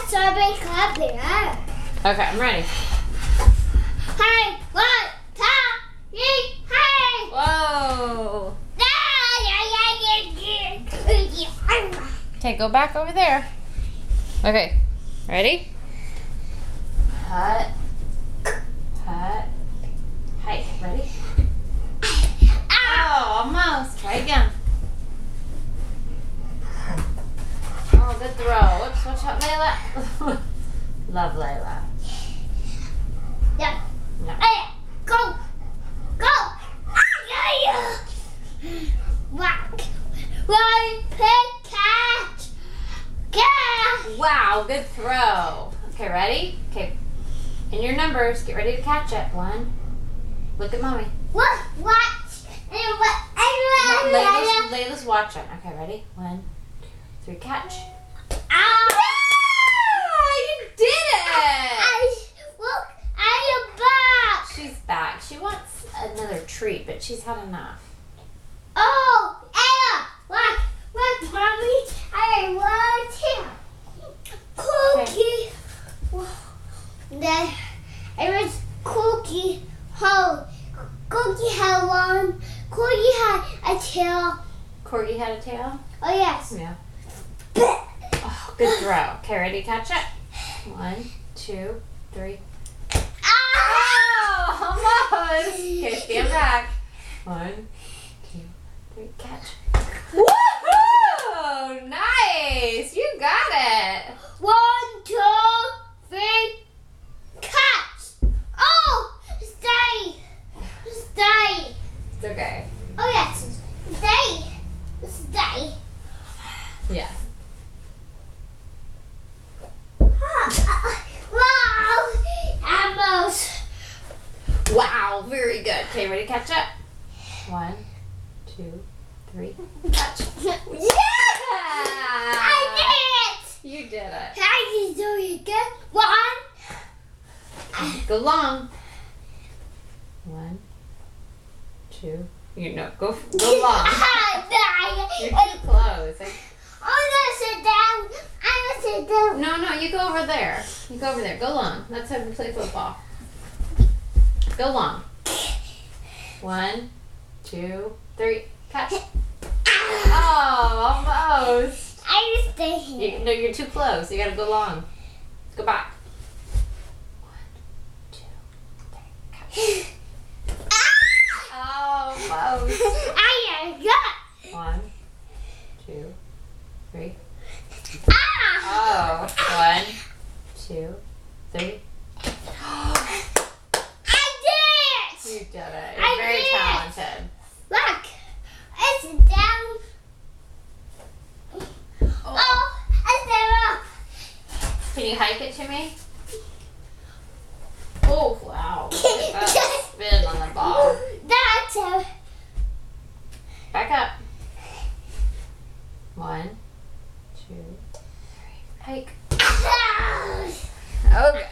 strawberry club there. Okay, I'm ready. Hey, 1, 2, 3, hey! Whoa. Okay, go back over there. Okay, ready? Hut. Hut. Hey, ready? Oh, almost. Try again. Oh, good throw. Whoops, watch out, Layla. Love Layla. Yeah. No. Hey, go! Go! Whack! Run, pick, catch! Catch! Wow, good throw. Okay, ready? Okay. In your numbers, get ready to catch it. 1. Look at mommy. What? And what? Layla's watching. Okay, ready? 1, 2, 3, catch. Ow! You did it! Look at your back! She's back. She wants another treat, but she's had enough. Oh, Ella! Look, mommy! I want here. Cookie. It was cookie hole. Cookie had one. Cookie had a tail. Corgi had a tail? Oh, yes. Yeah. Oh, good throw. Okay, ready to catch it? 1, 2, 3. Ah! Oh, almost. Okay, stand back. 1, 2, 3, catch. Woohoo! Nice! You got it. 1, 2, 3, catch! Oh, stay! Stay! It's okay. Oh, yes. Stay! Stay! Yeah. Wow! Almost. Wow, very good. Okay, ready to catch it? 1, 2, 3, catch. Yeah! I did it! You did it. I did it again. 1. Go long. 1, 2. You know, go long. You're too close. I'm gonna sit down. I'm gonna sit down. No, you go over there. You go over there. Go long. That's how we play football. Go long. 1, 2, 3, catch. Oh, almost. I just stay here. No, you're too close. You gotta go long. Go back. 1, 2, 3, catch. Almost. I got. 1, 2, 3. Ah! Oh, 1, 2, 3. I did it! You did it. I You're very did it. talented. Look, it's down. Oh, it's down. Can you hike it to me? Oh, wow. Look at that spin on the ball. That's a. Back up. 1, 2, 3. Hike. Okay.